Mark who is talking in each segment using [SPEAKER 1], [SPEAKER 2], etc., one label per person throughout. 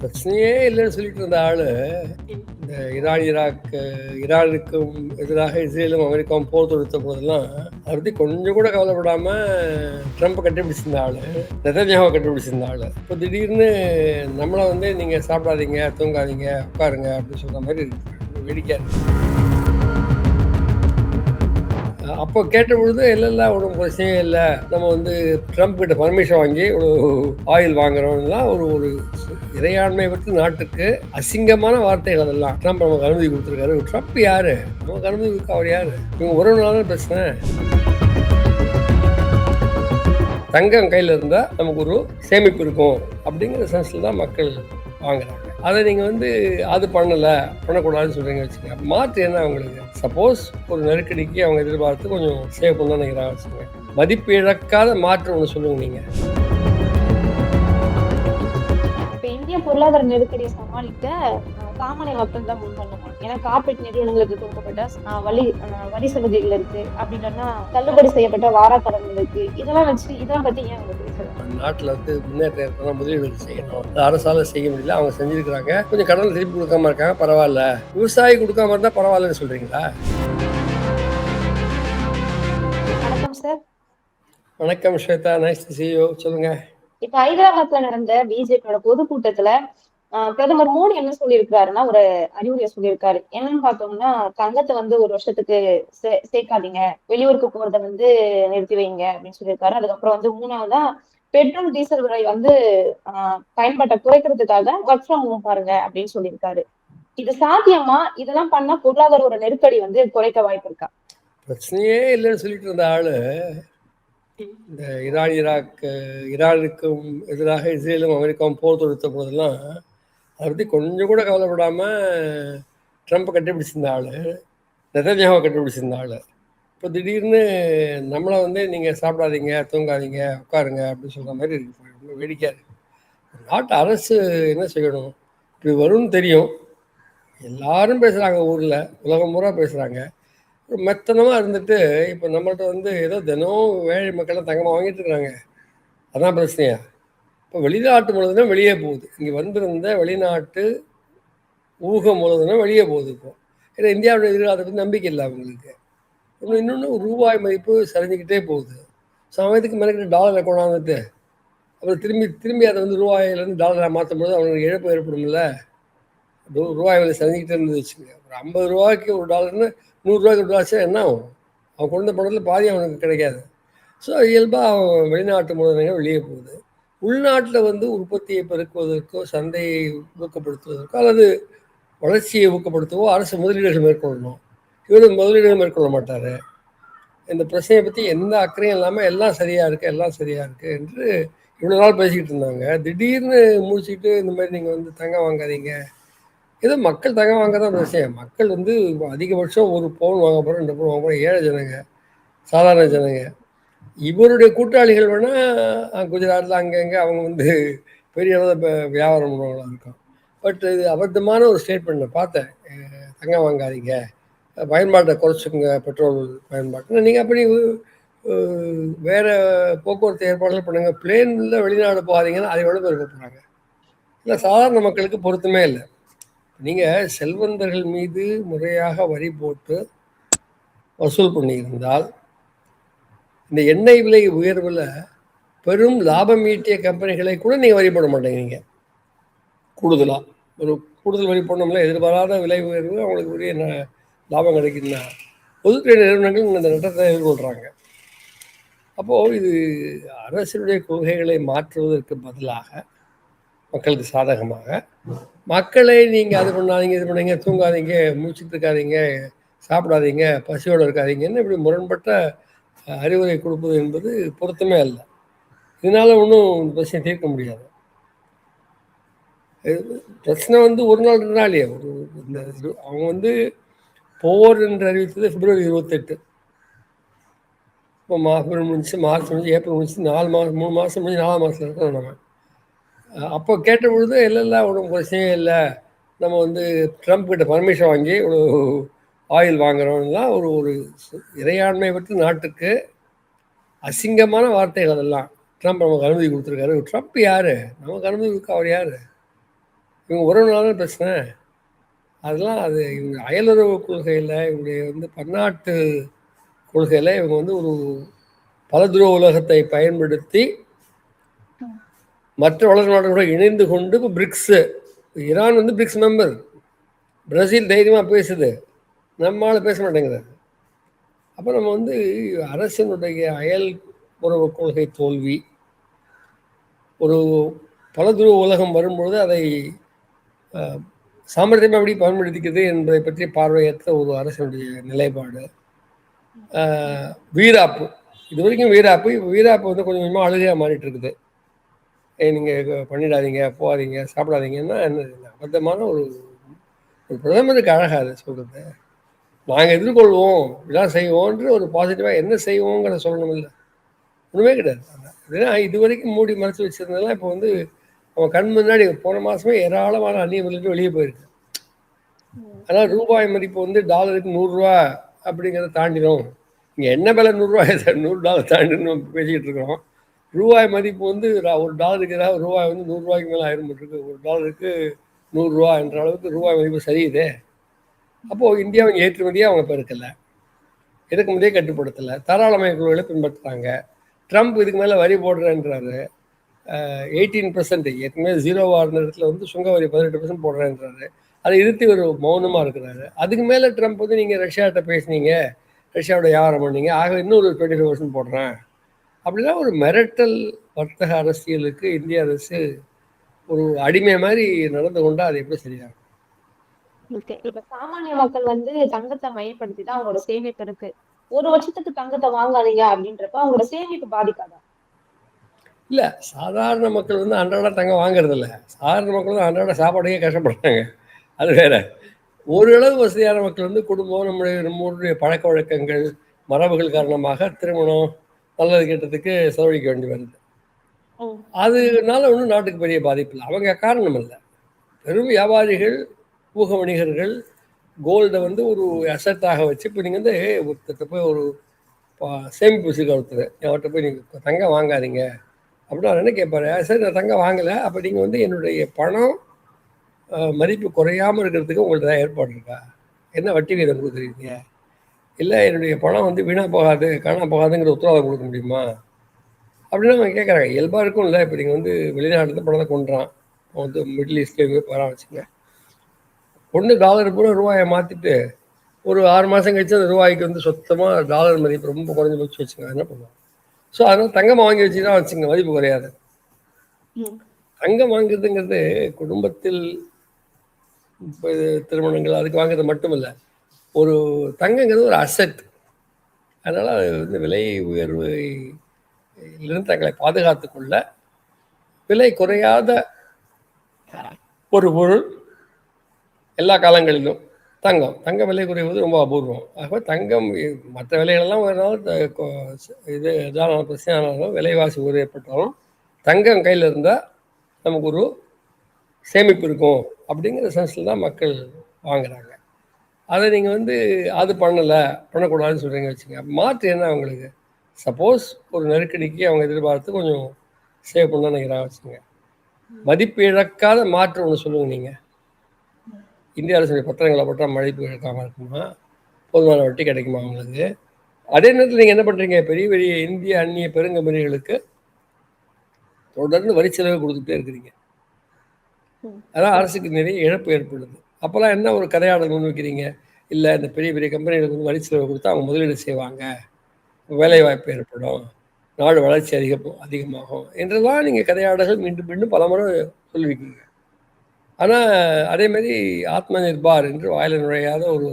[SPEAKER 1] பிரச்சனையே இல்லைன்னு சொல்லிட்டு இருந்த ஆளு, இந்த ஈரானுக்கும் எதிராக இஸ்ரேலும் அமெரிக்காவும் போர் தொடுத்த போதெல்லாம் அதை பத்தி கொஞ்சம் கூட கவலைப்படாம ட்ரம்ப் கண்டுபிடிச்சிருந்த ஆளு, நெதன்யாவை கண்டுபிடிச்சிருந்த ஆளு, இப்போ திடீர்னு நம்மளை வந்து நீங்க சாப்பிடாதீங்க, தூங்காதீங்க, உட்காருங்க அப்படின்னு சொல்ற மாதிரி இருக்கு. வேடிக்கையா இருக்கு. அப்போ கேட்ட பொழுது இல்லைல்ல ஒன்றும் பிரச்சனையே இல்லை, நம்ம வந்து ட்ரம்ப் கிட்ட பர்மிஷன் வாங்கி ஒரு ஆயில் வாங்குறோம்லாம் ஒரு ஒரு இறையாண்மை பற்றி நாட்டுக்கு அசிங்கமான வார்த்தைகள். அதெல்லாம் ட்ரம்ப் நமக்கு அனுமதி கொடுத்துருக்காரு. ட்ரம்ப் யாரு? நமக்கு அனுமதி கொடுக்க அவர் யாரு? இவங்க உறவுனால பிரச்சனை. தங்கம் கையில் இருந்தால் நமக்கு ஒரு சேமிப்பு இருக்கும் அப்படிங்கிற சென்ஸில் தான் மக்கள் வாங்குறாங்க. அதை நீங்கள் வந்து அது பண்ணக்கூடாதுன்னு சொல்கிறீங்க வச்சுக்கோங்க. மாற்று என்ன அவங்களுக்கு? சப்போஸ் ஒரு நெருக்கடிக்கு அவங்க எதிர்பார்த்து கொஞ்சம் சேவ் பண்ண நினைக்கிறாங்க வச்சுக்கோங்க. மதிப்பு இழக்காத மாற்று ஒன்று சொல்லுங்க நீங்கள்.
[SPEAKER 2] இப்போ இந்திய பொருளாதார நெருக்கடியை சமாளிக்க சாமானிய மக்கள் தான் முன் பண்ணணும். ஏன்னா காப்பீட்டு நிறுவனங்களுக்கு கொடுக்கப்பட்ட வரி சலுகைகள் இருக்கு, அப்படின்னா தள்ளுபடி செய்யப்பட்ட வாராக்கடன்கள் இருக்கு. இதெல்லாம் வச்சு இதெல்லாம் பத்தி ஏன் அவங்க பேசுறாங்க?
[SPEAKER 1] நாட்டில் வந்து முன்னேற்றம் இருக்கணும், முதலீடுகள் செய்யணும். அரசால செய்ய முடியல, அவங்க செஞ்சிருக்கிறாங்க. கொஞ்சம் கடன் திருப்பி கொடுக்காம இருக்காங்க, பரவாயில்ல. விவசாயி கொடுக்காம இருந்தா பரவாயில்லன்னு சொல்றீங்களா?
[SPEAKER 2] வணக்கம் சார்.
[SPEAKER 1] வணக்கம் Shweta, nice to see you. சொல்லுங்க.
[SPEAKER 2] இப்ப ஹைதராபாத்ல நடந்த பிஜேபியோட பொதுக்கூட்டத்துல பிரதமர் மோடி என்ன சொல்லியிருக்காருன்னா, ஒரு அறிவுரையை சொல்லியிருக்காரு. என்னன்னு பார்த்தோம்னா, தங்கத்தை வந்து ஒரு வருஷத்துக்கு சேர்க்காதீங்க, வெளியூருக்கு போறதை வந்து நிறுத்தி வைங்க அப்படின்னு சொல்லியிருக்காரு. அதுக்கப்புறம் வந்து மூணாவதா பெட்ரோல் டீசல் விலை வந்து பயன்பாட்டை குறைக்கிறதுக்காக ஒர்க் ஃப்ரம் ஹோம் பாருங்க அப்படின்னு சொல்லியிருக்காரு. இது சாத்தியமா? இதெல்லாம் பண்ணா பொருளாதார ஒரு நெருக்கடி வந்து குறைக்க வாய்ப்பு இருக்கா?
[SPEAKER 1] பிரச்சனையே இல்லைன்னு சொல்லிட்டு இருந்த ஆளு, இந்த ஈரானுக்கும் எதிராக இஸ்ரேலும் அமெரிக்காவும் போர் தொடுத்த போதெல்லாம் அதை பற்றி கொஞ்சம் கூட கவலைப்படாம ட்ரம்ப் கண்டுபிடிச்சிருந்த ஆளு, நெதன்யாவை கண்டுபிடிச்சிருந்த ஆளு, இப்போ திடீர்னு நம்மளை வந்து நீங்கள் சாப்பிடாதீங்க, தூங்காதீங்க, உட்காருங்க அப்படின்னு சொல்கிற மாதிரி இருக்கு. ரொம்ப வேடிக்கையாக இருக்கு. நாட்டு அரசு என்ன செய்யணும்? இப்படி வரும்னு தெரியும், எல்லாரும் பேசுகிறாங்க, ஊரில் உலகம் பூரா பேசுகிறாங்க. மெத்தனமாக இருந்துட்டு இப்போ நம்மள்ட்ட வந்து ஏதோ தினம் ஏழை மக்கள்லாம் தங்கமாக வாங்கிட்டு இருக்கிறாங்க. அதான் பிரச்சனையா? இப்போ வெளிநாட்டு மூலதனம் வெளியே போகுது. இங்கே வந்திருந்த வெளிநாட்டு ஊக மூலதனம் வெளியே போகுது. இப்போ ஏன்னா இந்தியாவோட எதிர்காலத்தை பற்றி நம்பிக்கை இல்லை அவங்களுக்கு. இன்னொன்று ரூபாய் மதிப்பு சரிஞ்சிக்கிட்டே போகுது. சமயத்துக்கு மேலே டாலரை கொண்டாந்துட்டு அப்புறம் திரும்பி அதை வந்து ரூபாயிலேருந்து டாலரை மாற்றும் போது அவங்களுக்கு இழப்பு ஏற்படும்ல. ரூபாய் விலை சரிஞ்சிக்கிட்டே இருந்தது வச்சுங்க. ஒரு 50 ரூபாய்க்கு ஒரு டாலர்னு 100 ரூபாய்க்கு ஒரு டாலர் என்ன ஆகும்? அவன் கொண்ட பணத்தில் பாதி அவனுக்கு கிடைக்காது. ஸோ இயல்பாக அவன் வெளிநாட்டு மூலதனங்கள் வெளியே போகுது. உள்நாட்டில் வந்து உற்பத்தியை பெருக்குவதற்கோ, சந்தையை ஊக்கப்படுத்துவதற்கோ அல்லது வளர்ச்சியை ஊக்கப்படுத்தவோ அரசு முதலீடுகள் மேற்கொள்ளணும். இவர் முதலீடுகள் மேற்கொள்ள மாட்டார். இந்த பிரச்சனையை பற்றி எந்த அக்கறையும் இல்லாமல் எல்லாம் சரியாக இருக்குது என்று இவ்வளோ நாள் பேசிக்கிட்டு இருந்தாங்க. திடீர்னு முடிச்சுக்கிட்டு இந்த மாதிரி நீங்கள் வந்து தங்கம் வாங்காதீங்க. ஏதோ மக்கள் தங்கம் வாங்க தான் விஷயம். மக்கள் வந்து அதிகபட்சம் 1 பவுன் வாங்க போகிறோம், 2 பவுன் வாங்க போகிறோம். ஏழை ஜனங்க, சாதாரண ஜனங்க. இவருடைய கூட்டாளிகள் வேணால் குஜராத்தில் அங்கங்கே அவங்க வந்து பெரிய அளவில் வியாபாரம் பண்ணுறவங்களாக இருக்கும். பட் இது அபத்தமான ஒரு ஸ்டேட்மெண்ட் பார்த்தேன். தங்கம் வாங்காதீங்க, பயன்பாட்டை குறைச்சிக்கோங்க, பெட்ரோல் பயன்பாட்டு. நீங்கள் அப்படி வேறு போக்குவரத்து ஏற்பாடுகள் பண்ணுங்கள். பிளேனில் வெளிநாடு போகாதீங்கன்னா அதை விட பேர் போகிறாங்க. இல்லை, சாதாரண மக்களுக்கு பொருத்தமே இல்லை. நீங்கள் செல்வந்தர்கள் மீது முறையாக வரி போட்டு வசூல் பண்ணியிருந்தால் இந்த எண்ணெய் விலை உயர்வில் பெரும் லாபம் ஈட்டிய கம்பெனிகளை கூட நீங்கள் வரி போட மாட்டேங்கிறீங்க. கூடுதல் வரி போடணும்ல. எதிர்பாராத விலை உயர்வு அவங்களுக்கு உரிய லாபம் கிடைக்குதுன்னா பொதுத்துறை நிறுவனங்கள் இந்த நட்டத்தை எதிர்கொள்கிறாங்க. அப்போது இது அரசினுடைய கொள்கைகளை மாற்றுவதற்கு பதிலாக மக்களுக்கு சாதகமாக மக்களை நீங்கள் அது பண்ணாதீங்க, இது பண்ணாதீங்க, தூங்காதீங்க, மூச்சுட்டு இருக்காதீங்க, சாப்பிடாதீங்க, பசியோடு இருக்காதீங்கன்னு இப்படி முரண்பட்ட அறிவுரை கொடுப்பது என்பது பொருத்தமே அல்ல. இதனால் ஒன்றும் பிரச்சனை தீர்க்க முடியாது. பிரச்சனை வந்து ஒரு நாள் 2 நாள் இந்த அவங்க வந்து போர் என்று அறிவித்தது பிப்ரவரி 28. இப்போ பிப்ரவரி முடிஞ்சு, மார்ச் முடிஞ்சு, ஏப்ரல் முடிஞ்சு, 4 மாதம் 3 மாதம் முடிஞ்சு 4 மாதத்தில் இருக்கோம் நம்ம. அப்போ கேட்ட பொழுது இல்லைல்ல ஒன்றும் பிரச்சனையே இல்லை, நம்ம வந்து ட்ரம்ப் கிட்ட பர்மிஷன் வாங்கி ஒரு ஆயில் வாங்குறோம்லாம் ஒரு ஒரு இறையாண்மை பற்றி நாட்டுக்கு அசிங்கமான வார்த்தைகள். அதெல்லாம் ட்ரம்ப் நமக்கு அனுமதி கொடுத்துருக்காரு. ட்ரம்ப் யாரு? நமக்கு அனுமதி கொடுக்க அவர் யாரு? இவங்க உறவுனால பிரச்சனை. அதெல்லாம் அது இவங்க அயலுறவு கொள்கையில், இவங்களுடைய வந்து பன்னாட்டு கொள்கையில் இவங்க வந்து ஒரு பலதுருவ உலகத்தை பயன்படுத்தி மற்ற வளர் நாடுகளோடு இணைந்து கொண்டு இப்போ பிரிக்ஸு, ஈரான் வந்து பிரிக்ஸ் மெம்பர், பிரேசில் தைரியமாக பேசுது, நம்மளால் பேச மாட்டேங்கிறாரு. அப்போ நம்ம வந்து அரசினுடைய அயல் உறவு கொள்கை தோல்வி, ஒரு பலதுருவ உலகம் வரும்பொழுது அதை சாமர்த்தியமாக எப்படி பயன்படுத்திக்கிறது என்பதை பற்றி பார்வையற்ற ஒரு அரசனுடைய நிலைப்பாடு, வீராப்பு. இது வரைக்கும் வீராப்பு, இப்போ வீராப்பு வந்து கொஞ்சம் கொஞ்சமாக அழுகையாக மாறிட்டு இருக்குது. நீங்கள் பண்ணிடாதீங்க, போகாதீங்க, சாப்பிடாதீங்கன்னா என்ன அபத்தமான ஒரு பிரதமருக்கு அழகாது சொல்கிறது. நாங்கள் எதிர்கொள்வோம், இதெல்லாம் செய்வோன்ற ஒரு பாசிட்டிவாக என்ன செய்வோங்கிற சொல்லணும். இல்லை, ஒன்றுமே கிடையாது. இதுனா இது வரைக்கும் மூடி மறைச்சி வச்சிருந்ததெல்லாம் இப்போ வந்து அவன் கண் முன்னாடி போன மாதமே ஏராளமான அந்நிய முதலீடு வெளியே போயிருக்கு. ஆனால் ரூபாய் மதிப்பு வந்து டாலருக்கு 100 ரூபா அப்படிங்கிறத தாண்டிடும். இங்கே என்ன விலை $100, $100 தாண்டின்னு பேசிக்கிட்டு இருக்கிறோம். ரூபாய் மதிப்பு வந்து ஒரு டாலருக்கு ஏதாவது ரூபாய் வந்து 100 ரூபாய்க்கு மேலே ஆயிரம்பிட்டுருக்கு. ஒரு டாலருக்கு 100 ரூபா என்ற அளவுக்கு ரூபாய் மதிப்பு சரியுதே. அப்போது இந்தியாவின் ஏற்றுமதியை அவங்க பெருக்கலை, இறக்குமதியை கட்டுப்படுத்தலை, தாராளமய கொள்கைகளை பின்பற்றுறாங்க. ட்ரம்ப் இதுக்கு மேலே வரி போடுறேன்றாரு. 18%, ஏற்கனவே 0 இருந்த இடத்துல வந்து சுங்க வரி 18% போடுறேன்றாரு. அதை எதிர்த்து ஒரு மௌனமாக இருக்கிறாரு. அதுக்கு மேலே ட்ரம்ப் வந்து நீங்கள் ரஷ்யாட்ட பேசுனீங்க, ரஷ்யாவோட வியாபாரம் பண்ணீங்க, ஆக இன்னொரு 25% போடுறேன் அப்படின்னா ஒரு மிரட்டல் வர்த்தக அரசியலுக்கு இந்திய அரசு ஒரு அடிமை மாதிரி நடந்து கொண்டா அது எப்படி சரியாகும்?
[SPEAKER 2] இப்ப சாமானிய மக்கள் வந்து தங்கத்தை மையப்படுத்தி தான் அவங்களோட சேமிப்பு இருக்கு. 1 வருஷத்துக்கு தங்கத்தை வாங்காதீங்க அப்படின்றப்ப அவங்களோட சேமிப்பு பாதிக்காதா?
[SPEAKER 1] இல்லை, சாதாரண மக்கள் வந்து அன்றாட தங்கம் வாங்குறது இல்லை. சாதாரண மக்கள் வந்து அன்றாட சாப்பாடையே கஷ்டப்படுறாங்க, அது வேற. ஓரளவு வசதியான மக்கள் வந்து குடும்பம், நம்மளுடைய பழக்க வழக்கங்கள், மரபுகள் காரணமாக திருமணம், நல்லது கெட்டதுக்கு செலவழிக்க வேண்டி வருது. அதனால ஒன்றும் நாட்டுக்கு பெரிய பாதிப்பு இல்லை, அவங்க காரணம் இல்லை. பெரும் வியாபாரிகள், ஊக வணிகர்கள் கோல்டை வந்து ஒரு அசட்டாக வச்சு, இப்போ நீங்கள் வந்து ஒருத்தட்ட போய் ஒரு சேமிப்பு வச்சுக்க ஒருத்தர், அவர்கிட்ட போய் நீங்கள் தங்கம் வாங்காதீங்க அப்படின்னா அவர் என்ன கேட்பாரு, சரி நான் தங்கம் வாங்கலை, அப்போ நீங்கள் வந்து என்னுடைய பணம் மதிப்பு குறையாமல் இருக்கிறதுக்கு உங்கள்ட்ட தான் ஏற்பாடு இருக்கா? என்ன வட்டி வீதம் கொடுக்குறீங்க? இல்லை என்னுடைய பணம் வந்து வீணாக போகாது, காணாம போகாதுங்கிற உத்தரவாதம் கொடுக்க முடியுமா அப்படின்னு அவங்க கேட்குறாங்க. இயல்பாக இருக்கும் இல்லை. இப்போ நீங்கள் வந்து வெளிநாட்டில் பணத்தை கொண்டுறான், வந்து மிடில் ஈஸ்ட்லேயே வரான் வச்சுங்க, ஒன்று டாலர் பூரா ரூபாயை மாற்றிட்டு ஒரு 6 மாதம் கழிச்சு அந்த ரூபாய்க்கு வந்து சுத்தமாக டாலர் மதிப்பு ரொம்ப குறைஞ்சி போச்சு வச்சுங்க, என்ன பண்ணுவோம்? ஸோ அதனால் தங்கம் வாங்கி வச்சுதான் வச்சுங்க, மதிப்பு குறையாது. தங்கம் வாங்குறதுங்கிறது குடும்பத்தில் திருமணங்கள் அதுக்கு வாங்குறது மட்டும் இல்லை, ஒரு தங்கங்கிறது ஒரு அசெட். அதனால் அது வந்து விலை உயர்விலிருந்து தங்களை பாதுகாத்து கொள்ள விலை குறையாத ஒரு பொருள் எல்லா காலங்களிலும் தங்கம் விலை குறைவது ரொம்ப அபூர்வம். ஆகவே தங்கம் மற்ற விலைகளெல்லாம் இது எதான பிரச்சனை ஆனாலும், விலைவாசி உயர்ப்பட்டாலும் தங்கம் கையில் இருந்தால் நமக்கு ஒரு சேமிப்பு இருக்கும் அப்படிங்கிற சென்ஸில் தான் மக்கள் வாங்குகிறாங்க. அதை நீங்கள் வந்து அது பண்ணக்கூடாதுன்னு சொல்கிறீங்க வச்சுங்க. மாற்று என்ன அவங்களுக்கு? சப்போஸ் ஒரு நெருக்கடிக்கு அவங்க எதிர்பார்த்து கொஞ்சம் சேவ் பண்ண நினைக்கிறாங்க வச்சுங்க, மதிப்பு இழக்காத மாற்று ஒன்று சொல்லுங்கள். நீங்கள் இந்திய அரசுடைய பத்திரங்களை பற்றா மதிப்பு இழக்காமல் இருக்குமா? போதுமான வட்டி கிடைக்குமா அவங்களுக்கு? அதே நேரத்தில் நீங்கள் என்ன பண்ணுறீங்க, பெரிய பெரிய இந்திய அந்நிய பெருங்கம்பெனிகளுக்கு தொடர்ந்து வரி செலவு கொடுத்துட்டே இருக்கிறீங்க. அதான் அரசுக்கு நிறைய இழப்பு ஏற்படுது. அப்போல்லாம் என்ன ஒரு கதையாடல் முன் வைக்கிறீங்க, இல்லை இந்த பெரிய பெரிய கம்பெனிகளுக்கு வந்து வரி செலவு கொடுத்தா அவங்க முதலீடு செய்வாங்க, வேலை வாய்ப்பு ஏற்படும், நாடு வளர்ச்சி அதிகமாகும் என்றெல்லாம் நீங்கள் கதையாடல்கள் மீண்டும் மீண்டும் பல முறை சொல்லியிருக்கீங்க. ஆனால் அதே மாதிரி ஆத்ம நிர்பார் என்று வாயில நுழையாத ஒரு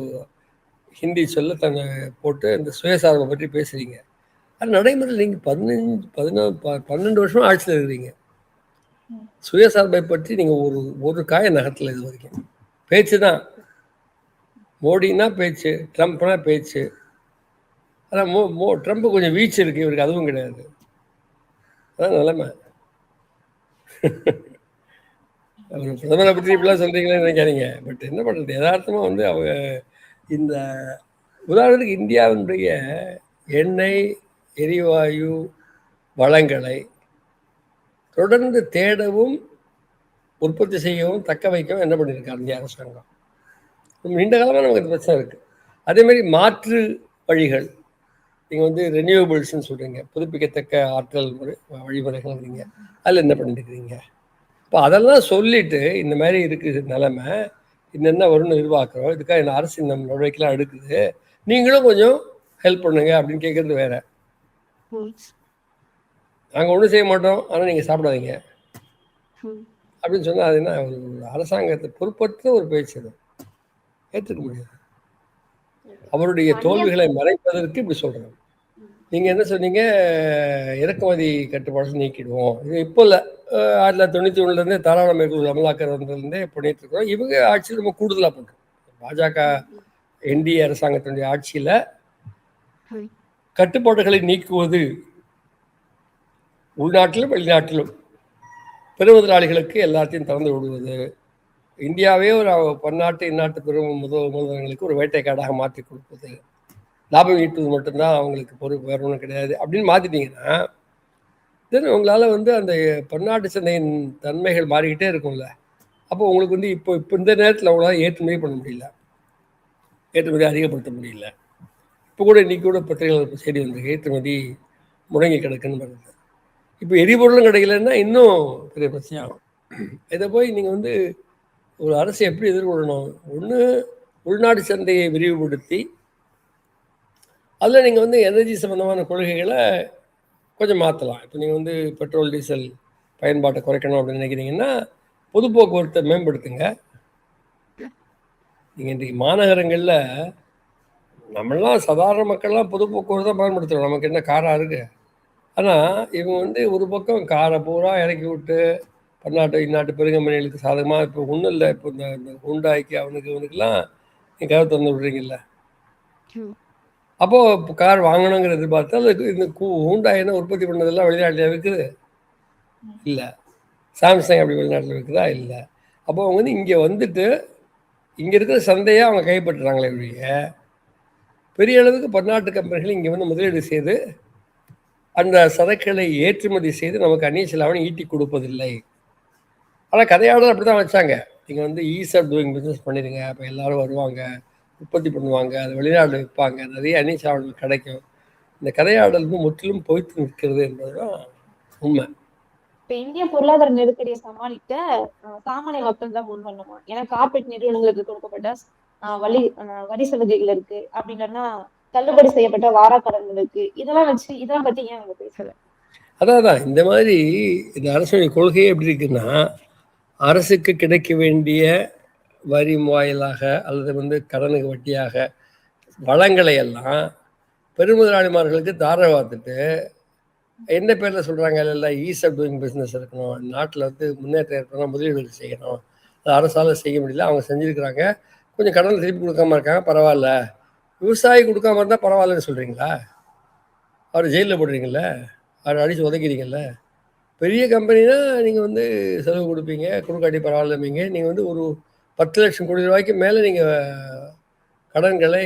[SPEAKER 1] ஹிந்தி சொல்ல தன்னை போட்டு இந்த சுயசார்பை பற்றி பேசுகிறீங்க. அது நடைமுறையில் நீங்கள் 12 வருஷம் ஆட்சியில் இருக்கிறீங்க. சுயசார்பை பற்றி நீங்கள் ஒரு காய நகரத்தில் இது வரைக்கும் பேச்சு தான். மோடினா பேச்சு, ட்ரம்ப்னா பேச்சு. ஆனால் ட்ரம்ப் கொஞ்சம் வீச்சு இருக்குது, இவருக்கு அதுவும் கிடையாது. அதான் நிலைமை. அவர் பிரதமரை பற்றி இப்படிலாம் சொல்கிறீங்களேன்னு நினைக்காதீங்க. பட் என்ன பண்ணுறது, யதார்த்தமாக வந்து அவங்க இந்த உதாரணத்துக்கு இந்தியாவினுடைய எண்ணெய் எரிவாயு வளங்களை தொடர்ந்து தேடவும் உற்பத்தி செய்யவும் தக்க வைக்கவும் என்ன பண்ணியிருக்காங்க இந்திய அரசாங்கம். நீண்ட காலமாக நமக்கு இந்த பிரச்சனை இருக்குது. அதே மாதிரி மாற்று வழிகள், நீங்கள் வந்து ரெனியூவபிள்ஸ்ன்னு சொல்கிறீங்க, புதுப்பிக்கத்தக்க ஆற்றல் வழிமுறைகள்ங்கிறீங்க, அதில் என்ன பண்ணிருக்கிறீங்க? இப்போ அதெல்லாம் சொல்லிட்டு இந்த மாதிரி இருக்குது நிலைமை, என்னென்ன வரும்னு எதிர்பார்க்குறோம், இதுக்காக இந்த அரசு இந்த நடவடிக்கைலாம் எடுக்குது, நீங்களும் கொஞ்சம் ஹெல்ப் பண்ணுங்க அப்படின்னு கேட்குறது வேற. நாங்கள் ஒன்றும் செய்ய மாட்டோம், ஆனால் நீங்கள் சாப்பிடாதீங்க அப்படின்னு சொன்னால் அது என்ன ஒரு அரசாங்கத்தை பொறுப்பற்ற ஒரு பேச்சு, அது ஏற்றுக்க முடியாது. அவருடைய தோல்விகளை மறைப்பதற்கு இப்படி சொல்கிறாங்க. நீங்கள் என்ன சொன்னீங்க, இறக்குமதி கட்டுப்பாடு நீக்கிடுவோம், இது இப்போ இல்லை, 1991 தாராள மேற்கொள் அமலாக்கிறதுலேருந்தே பண்ணிட்டு இருக்கோம். இவங்க ஆட்சியில் ரொம்ப கூடுதலாக பண்ணுறோம். பாஜக என்டிஏ அரசாங்கத்தினுடைய ஆட்சியில் கட்டுப்பாடுகளை நீக்குவது உள்நாட்டிலும் வெளிநாட்டிலும் பெருமுதலாளிகளுக்கு எல்லாத்தையும் திறந்து விடுவது, இந்தியாவே ஒரு பன்னாட்டு இந்நாட்டு பெருமுதல்களுக்கு ஒரு வேட்டைக்காடாக மாற்றி கொடுப்பது, லாபம் ஈட்டுவது மட்டும்தான் அவங்களுக்கு பொறுப்பு, வேற ஒன்றும் கிடையாது அப்படின்னு மாற்றிட்டீங்கன்னா தென் உங்களால் வந்து அந்த பன்னாட்டு சந்தையின் தன்மைகள் மாறிக்கிட்டே இருக்கும்ல. அப்போ உங்களுக்கு வந்து இப்போ இந்த நேரத்தில் அவங்களால ஏற்றுமதி பண்ண முடியல, ஏற்றுமதி அதிகப்படுத்த முடியல. இப்போ கூட இன்றைக்கி கூட பத்திரிகைகள் செய்தி வந்து ஏற்றுமதி முடங்கி கிடக்குன்னு வருது. இப்போ எரிபொருளும் கிடைக்கலன்னா இன்னும் பெரிய பிரச்சனையாகும். இதை போய் நீங்கள் வந்து ஒரு அரசை எப்படி எதிர்கொள்ளணும்? ஒன்று உள்நாட்டு சந்தையை விரிவுபடுத்தி அதில் நீங்கள் வந்து எனர்ஜி சம்மந்தமான கொள்கைகளை கொஞ்சம் மாற்றலாம். இப்போ நீங்கள் வந்து பெட்ரோல் டீசல் பயன்பாட்டை குறைக்கணும் அப்படின்னு நினைக்கிறீங்கன்னா பொது போக்குவரத்தை மேம்படுத்துங்க. நீங்கள் இன்றைக்கி மாநகரங்களில் நம்மளாம் சாதாரண மக்கள்லாம் பொது போக்குவரத்து தான் பயன்படுத்துகிறோம், நமக்கு என்ன காராக இருக்குது. ஆனால் இவங்க வந்து ஒரு பக்கம் காரை பூரா இறக்கி விட்டு பன்னாட்டு இந்நாட்டு பெருங்கம்பெனிகளுக்கு சாதகமாக இப்போ ஒன்றும் இல்லை, இப்போ இந்த ஹூண்டாய்க்கு அவனுக்குலாம் நீங்கள் திறந்து விடுறீங்கல்ல. அப்போது இப்போ கார் வாங்கணுங்கிற எதிர்பார்த்தா அது இந்த ஹூண்டாயினா உற்பத்தி பண்ணதெல்லாம் வெளிநாட்டில் விற்குது இல்லை, சாம்சங் அப்படி வெளிநாட்டில் விற்குதா இல்லை. அப்போ அவங்க வந்து இங்கே வந்துட்டு இங்கே இருக்கிற சந்தையை அவங்க கைப்பற்றுறாங்களே ஒழிய பெரிய அளவுக்கு பன்னாட்டு கம்பெனிகள் இங்கே வந்து முதலீடு செய்து அந்த சரக்குகளை ஏற்றுமதி செய்து நமக்கு அந்நிய செலாவணி ஈட்டி கொடுப்பதில்லை. ஆனால் கதையாளர் அப்படி தான் வச்சாங்க, நீங்கள் வந்து ஈஸ் ஆஃப் டூயிங் பிஸ்னஸ் பண்ணிடுங்க, அப்போ எல்லோரும் வருவாங்க, உற்பத்தி பண்ணுவாங்க, அது வெளிநாடு விற்பாங்க, நிறைய அந்நிய செலாவணி கிடைக்கும். இந்த கதையாடல் வந்து முற்றிலும் பொய்த்து நிற்கிறது என்பதுதான் உண்மை.
[SPEAKER 2] இப்போ இந்திய பொருளாதார நெருக்கடியை சமாளிக்க சாமானிய மக்கள் தான் முன் பண்ணுமா? ஏன்னா கார்பரேட் நிறுவனங்களுக்கு கொடுக்கப்பட்ட வரி சலுகைகள் இருக்கு, அப்படின்னா தள்ளுபடி செய்யப்பட்ட வாராக்கடன்கள் இருக்கு, இதெல்லாம் பத்தி ஏன் அவங்க பேசல?
[SPEAKER 1] அதான் இந்த மாதிரி இந்த அரசுடைய கொள்கையே எப்படி இருக்குன்னா, அரசுக்கு கிடைக்க வேண்டிய வரி வாயிலாக அல்லது வந்து கடனுக்கு வட்டியாக வளங்களை எல்லாம் பெருமுதலாளிமார்களுக்கு தார வாத்துட்டு என்ன பேரில் சொல்கிறாங்க, எல்லாம் ஈஸ் ஆஃப் டூயிங் பிஸ்னஸ் இருக்கணும், நாட்டில் வந்து முன்னேற்றம் இருக்கணும், முதலீடுகள் செய்யணும், அது அரசால் செய்ய முடியல, அவங்க செஞ்சுருக்கிறாங்க, கொஞ்சம் கடன் திருப்பி கொடுக்காம இருக்காங்க, பரவாயில்ல. விவசாயி கொடுக்காம இருந்தால் பரவாயில்லன்னு சொல்கிறீங்களா? அவர் ஜெயிலில் போடுறீங்கள, அவர் அடித்து உதைக்கிறீங்கல்ல. பெரிய கம்பெனினா நீங்கள் வந்து செலவு கொடுப்பீங்க, கொடுக்காட்டி பரவாயில்லமீங்க. நீங்கள் வந்து ஒரு 10 லட்சம் கோடி ரூபாய்க்கு மேலே நீங்கள் கடன்களை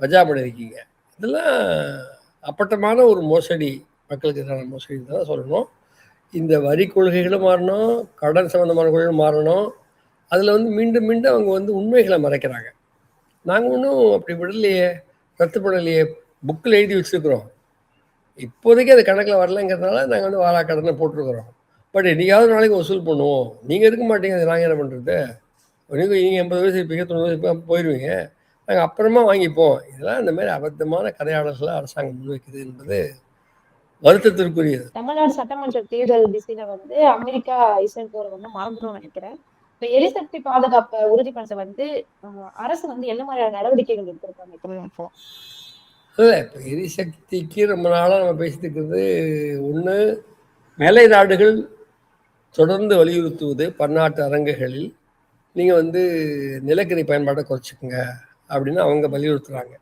[SPEAKER 1] வஜா பண்ணியிருக்கீங்க. இதெல்லாம் அப்பட்டமான ஒரு மோசடி, மக்களுக்கு எதிரான மோசடி தான் சொல்லணும். இந்த வரி கொள்கைகளும் மாறணும், கடன் சம்மந்தமான கொள்கைகளும் மாறணும். அதில் வந்து மீண்டும் மீண்டும் அவங்க வந்து உண்மைகளை மறைக்கிறாங்க. நாங்கள் ஒன்றும் அப்படி விடலையே, ரத்து பண்ணலையே, புக்கில் எழுதி வச்சுருக்குறோம், இப்போதைக்கு அது கணக்கில் வரலைங்கிறதுனால நாங்கள் வந்து வாரா கடனை போட்டிருக்கிறோம். பட் என்னைக்காவது நாளைக்கு வசூல் பண்ணுவோம், நீங்கள் இருக்க மாட்டீங்க, அது நாங்கள் என்ன பண்ணுறது? நீங்கள் 80 வயசு இருப்பீங்க, 90 வயசு போயிடுவீங்க, நாங்கள் அப்புறமா வாங்கிப்போம். இதெல்லாம் இந்த மாதிரி அபத்தமான கதையாளர்களை அரசாங்கம் முன்வைக்குது என்பது வருத்தத்திற்குரியது.
[SPEAKER 2] தமிழ்நாடு சட்டமன்ற தேர்தல் திசையில வந்து அமெரிக்கா இஸ்ரேல் போரை வந்து மறந்துடும் நினைக்கிறேன். இப்ப எரிசக்தி பாதுகாப்பை உறுதிப்படுத்த வந்து அரசு வந்து என்ன மாதிரியான நடவடிக்கைகள் எடுத்திருக்காங்க?
[SPEAKER 1] இல்லை, இப்போ எரிசக்திக்கு ரொம்ப நாளாக நம்ம பேசிட்டு இருக்கிறது ஒன்று, மேலை நாடுகள் தொடர்ந்து வலியுறுத்துவது பன்னாட்டு அரங்குகளில் நீங்கள் வந்து நிலக்கரி பயன்பாட்டை குறைச்சிக்கோங்க அப்படின்னு அவங்க வலியுறுத்துகிறாங்க.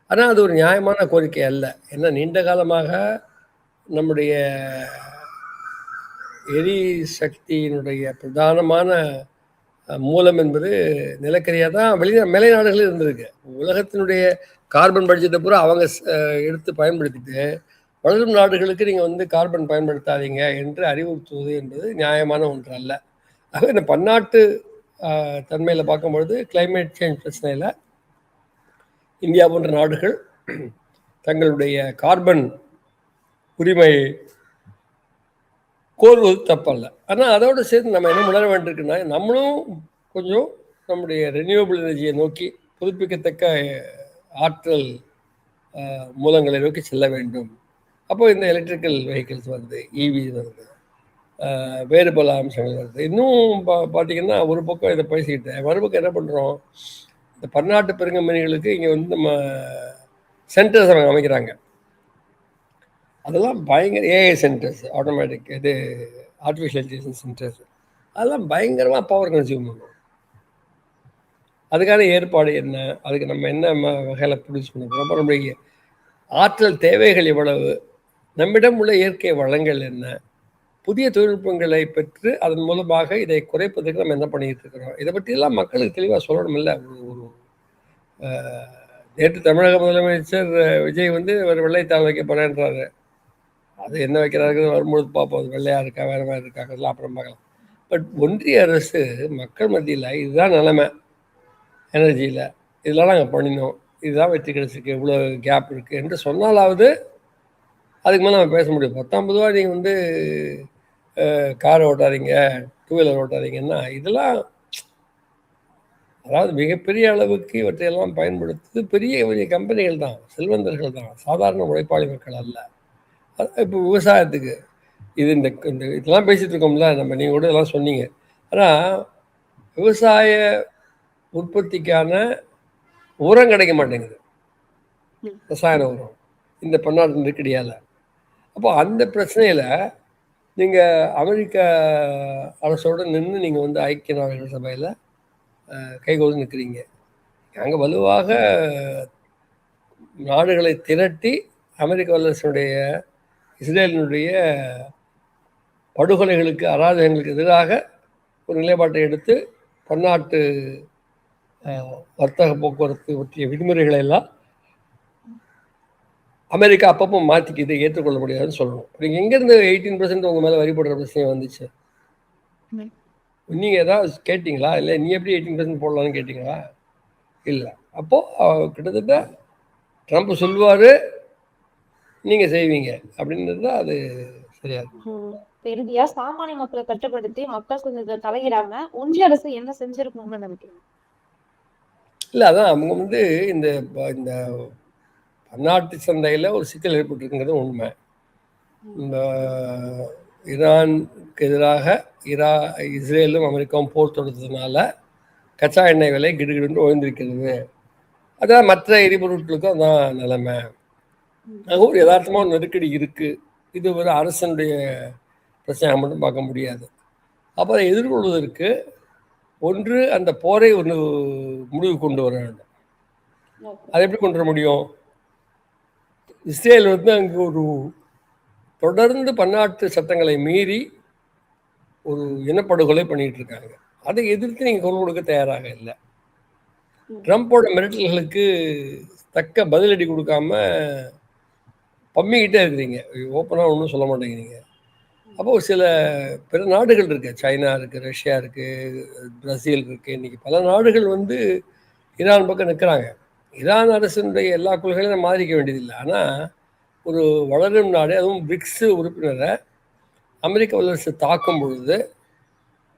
[SPEAKER 1] ஆனால் அது ஒரு நியாயமான கோரிக்கை அல்ல. ஏன்னா நீண்ட காலமாக நம்முடைய எரிசக்தியினுடைய பிரதானமான மூலம் என்பது நிலக்கரியாக தான் மேலை நாடுகளில் இருந்திருக்கு. உலகத்தினுடைய கார்பன் பட்ஜெட்டை பூரா அவங்க எடுத்து பயன்படுத்திட்டு வளரும் நாடுகளுக்கு நீங்கள் வந்து கார்பன் பயன்படுத்தாதீங்க என்று அறிவுறுத்துவது என்பது நியாயமான ஒன்று அல்ல. ஆக இந்த பன்னாட்டு தன்மையில் பார்க்கும்பொழுது கிளைமேட் சேஞ்ச் பிரச்சனையில் இந்தியா போன்ற நாடுகள் தங்களுடைய கார்பன் உரிமை கோருவது தப்பல்ல. ஆனால் அதோடு சேர்த்து நம்ம என்ன உணர வேண்டியிருக்குன்னா, நம்மளும் கொஞ்சம் நம்முடைய ரெனியூவபிள் எனர்ஜியை நோக்கி, புதுப்பிக்கத்தக்க ஆற்றல் மூலங்களை நோக்கி செல்ல வேண்டும். அப்போ இந்த எலக்ட்ரிக்கல் வெஹிக்கிள்ஸ் வருது, இவி வருது, வேறு பல அம்சங்கள் வருது. இன்னும் பார்த்தீங்கன்னா ஒரு பக்கம் இதை பேசிக்கிட்டு மறுபக்கம் என்ன பண்ணுறோம், இந்த பன்னாட்டு பெருங்கம்பெனிகளுக்கு இங்கே வந்து நம்ம சென்டர்ஸ் அவங்க அமைக்கிறாங்க. அதெல்லாம் பயங்கர ஏஐ சென்டர்ஸ், ஆட்டோமேட்டிக் இது ஆர்டிஃபிஷியல் இன்டெலிஜென்ஸ் சென்டர்ஸ், அதெல்லாம் பயங்கரமாக பவர் கன்சியூம் பண்ணும். அதுக்கான ஏற்பாடு என்ன, அதுக்கு நம்ம என்ன வகையில் ப்ரொடியூஸ் பண்ண போகிறோம், அப்புறம் நம்முடைய ஆற்றல் தேவைகள் எவ்வளவு, நம்மிடம் உள்ள இயற்கை வளங்கள் என்ன, புதிய தொழில்நுட்பங்களை பெற்று அதன் மூலமாக இதை குறைப்பதற்கு நம்ம என்ன பண்ணிக்கிட்டு இருக்கிறோம், இதை பற்றியெல்லாம் மக்களுக்கு தெளிவாக சொல்லணும். இல்லை ஒரு நேற்று தமிழக முதலமைச்சர் விஜய் வந்து ஒரு வெள்ளைத்தாள் வைக்க போறேன்றாரு. அது என்ன வைக்கிறாரு வரும்பொழுது பார்ப்போம், அது வெள்ளையா இருக்கா வேற மாதிரி இருக்காங்கலாம் அப்புறம் பார்க்கலாம். பட் ஒன்றிய அரசு மக்கள் மத்தியில் இதுதான் நிலைமை எனர்ஜியில், இதெல்லாம் நாங்கள் பண்ணினோம், இதுதான் வெற்றி கிடைச்சிருக்கு, இவ்வளோ கேப் இருக்குது என்று சொன்னாலாவது அதுக்கு மேலே நம்ம பேச முடியும். 19 ரூபா நீங்கள் வந்து காரை ஓட்டாதீங்க, டூ வீலர் ஓட்டாதீங்கன்னா இதெல்லாம், அதாவது மிகப்பெரிய அளவுக்கு இவற்றையெல்லாம் பயன்படுத்துது பெரிய பெரிய கம்பெனிகள் தான், செல்வந்தர்கள் தான், சாதாரண உழைப்பாளி மக்கள் அல்ல. இப்போ விவசாயத்துக்கு இது இந்த இதெல்லாம் பேசிகிட்டு இருக்கோம்ல நம்ம, நீங்கள் கூட இதெல்லாம் சொன்னீங்க. ஆனால் விவசாய உற்பத்திக்கான உரம் கிடைக்க மாட்டேங்குது, ரசாயன உரம், இந்த பன்னாட்டு நெருக்கடியால். அப்போ அந்த பிரச்சனையில் நீங்கள் அமெரிக்க அரசோடு நின்று நீங்கள் வந்து ஐக்கிய நாடுகள் சபையில் கைகோர்த்து நிற்கிறீங்க. அங்கே வலுவாக நாடுகளை திரட்டி அமெரிக்க வல்லரசனுடைய இஸ்ரேலினுடைய படுகொலைகளுக்கு அராஜகங்களுக்கு எதிராக ஒரு நிலைப்பாட்டை எடுத்து பன்னாட்டு வர்த்தக போக்குவரத்து பற்றிய விதிமுறைகளை எல்லாம் அமெரிக்கா அப்பப்போ மாற்றிக்கிது, ஏற்றுக்கொள்ள முடியாதுன்னு சொல்லணும். நீங்கள் எங்கேருந்து 18% உங்கள் மேலே வரி போடுற பிரச்சனை வந்துச்சு? நீங்கள் ஏதாவது கேட்டிங்களா? இல்லை நீ எப்படி 18% போடலான்னு கேட்டிங்களா? இல்லை. அப்போது கிட்டத்தட்ட ட்ரம்ப் சொல்லுவார், நீங்கள் செய்வீங்க அப்படின்றது தான் அது சரியா இருக்கும்.
[SPEAKER 2] இறுதியா சாமானிய மக்களை கட்டுப்படுத்தி மக்கள் கொஞ்சம் தலையிடாம ஒன்றிய அரசு என்ன செஞ்சிருக்கணும்னு நினைக்கிறேன்? இல்லை அதான் அவங்க வந்து இந்த இந்த பன்னாட்டு சந்தையில் ஒரு சிக்கல் ஏற்பட்டுருக்குங்கிறது உண்மை. இந்த ஈரானுக்கு எதிராக இஸ்ரேலும் அமெரிக்காவும் போர் தொடுத்ததுனால கச்சா எண்ணெய் விலை கிடுகிடுன்னு உயர்ந்திருக்கிறது. அதான் மற்ற எரிபொருட்களுக்கும் அதான் நிலைமை. அங்கே ஒரு யதார்த்தமாக ஒரு நெருக்கடி இருக்குது. இது ஒரு அரசனுடைய பிரச்சனையாக மட்டும் பார்க்க முடியாது. அப்போ அதை எதிர்கொள்வதற்கு ஒன்று அந்த போரை ஒன்று முடிவு கொண்டு வர வேண்டும். அதை எப்படி கொண்டு வர முடியும்? இஸ்ரேல் வந்து அங்கே ஒரு தொடர்ந்து பன்னாட்டு சட்டங்களை மீறி ஒரு இனப்படுகொலை பண்ணிட்டு இருக்காங்க. அதை எதிர்த்து நீங்கள் குரல் கொடுக்க தயாராக இல்லை. ட்ரம்ப்போட மிரட்டல்களுக்கு தக்க பதிலடி கொடுக்காம பம்மிக்கிட்டே இருக்கிறீங்க, ஓப்பனாக ஒன்றும் சொல்ல மாட்டேங்கிறீங்க. அப்போது சில பிற நாடுகள் இருக்குது, சைனா இருக்குது, ரஷ்யா இருக்குது, பிரேசில் இருக்குது, இன்றைக்கி பல நாடுகள் வந்து ஈரான் பக்கம் நிற்கிறாங்க. ஈரான் அரசினுடைய எல்லா கொள்கைகளையும் நம்ம ஆதரிக்க வேண்டியதில்லை. ஆனால் ஒரு வளரும் நாடு, அதுவும் பிரிக்ஸு உறுப்பினரை அமெரிக்க வல்லரசு தாக்கும் பொழுது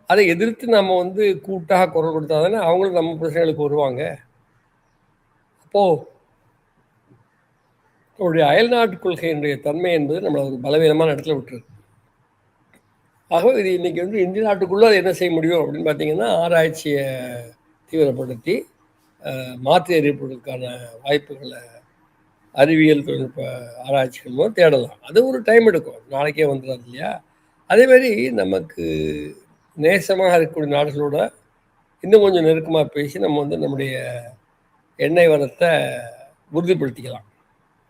[SPEAKER 2] அதை எதிர்த்து நம்ம வந்து கூட்டாக குரல் கொடுத்தா தானே அவங்களும் நம்ம பிரச்சனைகளுக்கு வருவாங்க. அப்போது அவருடைய அயல்நாட்டு கொள்கையினுடைய தன்மை என்பது நம்மளை ஒரு பலவீனமான இடத்துல விட்டுருக்கு. ஆகவே இது இன்றைக்கி வந்து இந்திய நாட்டுக்குள்ளே அதை என்ன செய்ய முடியும் அப்படின்னு பார்த்தீங்கன்னா, ஆராய்ச்சியை தீவிரப்படுத்தி மாற்று எரிபொருளுக்கான வாய்ப்புகளை அறிவியல் தொழில்நுட்ப ஆராய்ச்சிகள் மூலம் தேடலாம். அது ஒரு டைம் எடுக்கும், நாளைக்கே வந்துடாது இல்லையா? அதேமாதிரி நமக்கு நேசமாக இருக்கக்கூடிய நாடுகளோட இன்னும் கொஞ்சம் நெருக்கமாக பேசி நம்ம வந்து நம்முடைய எண்ணெய் வரத்தை உறுதிப்படுத்திக்கலாம்,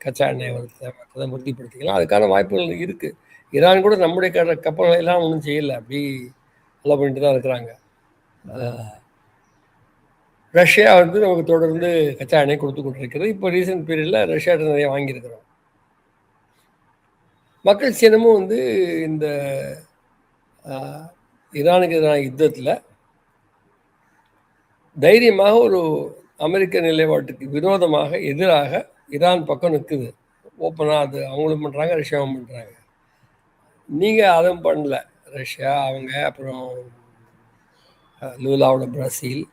[SPEAKER 2] கச்சா எண்ணெய் வரத்தை உறுதிப்படுத்திக்கலாம். அதுக்கான வாய்ப்புகள் இருக்குது. ஈரான் கூட நம்முடைய கப்பல்களை எல்லாம் ஒன்றும் செய்யலை, அப்படி நல்லா பண்ணிட்டு தான் இருக்கிறாங்க. ரஷ்யா வந்து நமக்கு தொடர்ந்து கச்சா எண்ணெய் கொடுத்து கொண்டிருக்கிறது. இப்போ ரீசெண்ட் பீரியடில் ரஷ்யாட்ட நிறைய வாங்கியிருக்கிறோம். மக்கள் சினமும் வந்து இந்த
[SPEAKER 1] ஈரானுக்கு எதிரான யுத்தத்தில் தைரியமாக ஒரு அமெரிக்க நிலைப்பாட்டுக்கு விரோதமாக எதிராக ஈரான் பக்கம் நிற்குது. ஓப்பனாக அது அவங்களும் பண்ணுறாங்க, ரஷ்யாவும் பண்ணுறாங்க. நீங்கள் அதுவும் பண்ணல. ரஷ்யா அவங்க, அப்புறம் லூலாவோட பிரசீல்.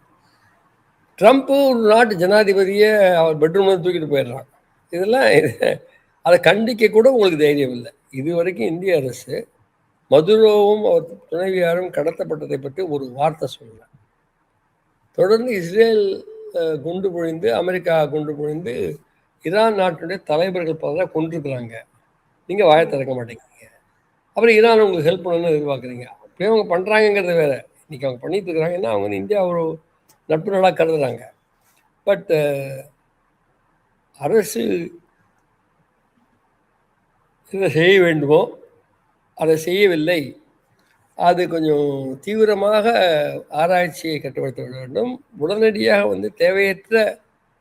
[SPEAKER 1] ட்ரம்ப்பு ஒரு நாட்டு ஜனாதிபதியை அவர் பெட்ரூம்ல தூக்கிட்டு போயிடுறான். இதெல்லாம் அதை கண்டிக்க கூட உங்களுக்கு தைரியம் இல்லை. இது வரைக்கும் இந்திய அரசு மதுரோவும் அவர் துணைவியாரும் கடத்தப்பட்டதை பற்றி ஒரு வார்த்தை சொல்லல. தொடர்ந்து இஸ்ரேல் குண்டு பொழிந்து, அமெரிக்கா குண்டு பொழிந்து, ஈரான் நாட்டுடைய தலைவர்கள் பலரை கொண்டிருக்கிறாங்க. நீங்கள் வாயை திறக்க மாட்டேங்கிறீங்க. அப்புறம் ஈரான் உங்களுக்கு ஹெல்ப் பண்ணணும்னு எதிர்பார்க்குறீங்க. அப்படியே அவங்க பண்ணுறாங்கங்கிறது வேற. இன்றைக்கி அவங்க பண்ணிட்டு இருக்கிறாங்க. ஏன்னா அவங்க வந்து இந்தியா ஒரு நட்பு நாடாக கருதுறாங்க. பட் அரசு இதை செய்ய வேண்டுமோ அதை செய்யவில்லை. அது கொஞ்சம் தீவிரமாக ஆராய்ச்சியை கட்டுப்படுத்த வேண்டும். உடனடியாக வந்து தேவையற்ற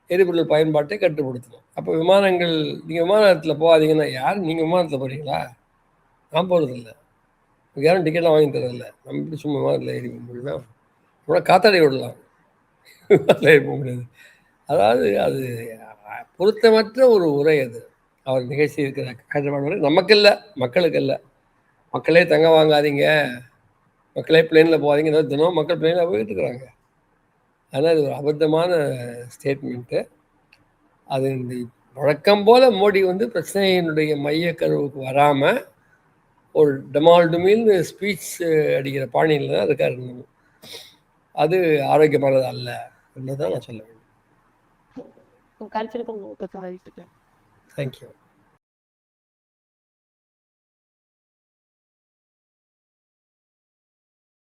[SPEAKER 1] எரிபொருள் பயன்பாட்டை கட்டுப்படுத்தணும். அப்போ விமானங்கள், நீங்கள் விமானத்தில் போகாதீங்கன்னா, யார் நீங்கள் விமானத்தில் போகிறீங்களா? நான் போகிறதில்ல. யாரும் டிக்கெட்லாம் வாங்கி தரதில்லை. நம்ம இப்படி சும்மா விமானத்தில் ஏறி போக முடியுமா? கூட காத்தாடி விடலாம், விமானத்தில் ஏறி போக முடியாது. அதாவது அது பொருத்தமற்ற ஒரு உரை அது. அவர் நிகழ்ச்சி இருக்கிற ஹைதராபாத் வரை நமக்கு இல்லை, மக்களுக்கு இல்லை. மக்களே தங்க வாங்காதீங்க, மக்களே பிளேனில் போகாதீங்க. தினம் மக்கள் பிளேனில் போயிட்டு இருக்கிறாங்க. ஆனால் அது ஒரு அபத்தமான ஸ்டேட்மெண்ட்டு. அது இந்த வழக்கம் போல் மோடி வந்து பிரச்சனையினுடைய மையக்கருவுக்கு வராமல் ஒரு டமால்டுமில்னு ஸ்பீச் அடிக்கிற பாணியில் தான் இருக்காரு. அது ஆரோக்கியமானது அல்ல என்பதுதான் நான் சொல்ல வேண்டும்.
[SPEAKER 2] கருத்திருக்கும்
[SPEAKER 1] தேங்க்யூ.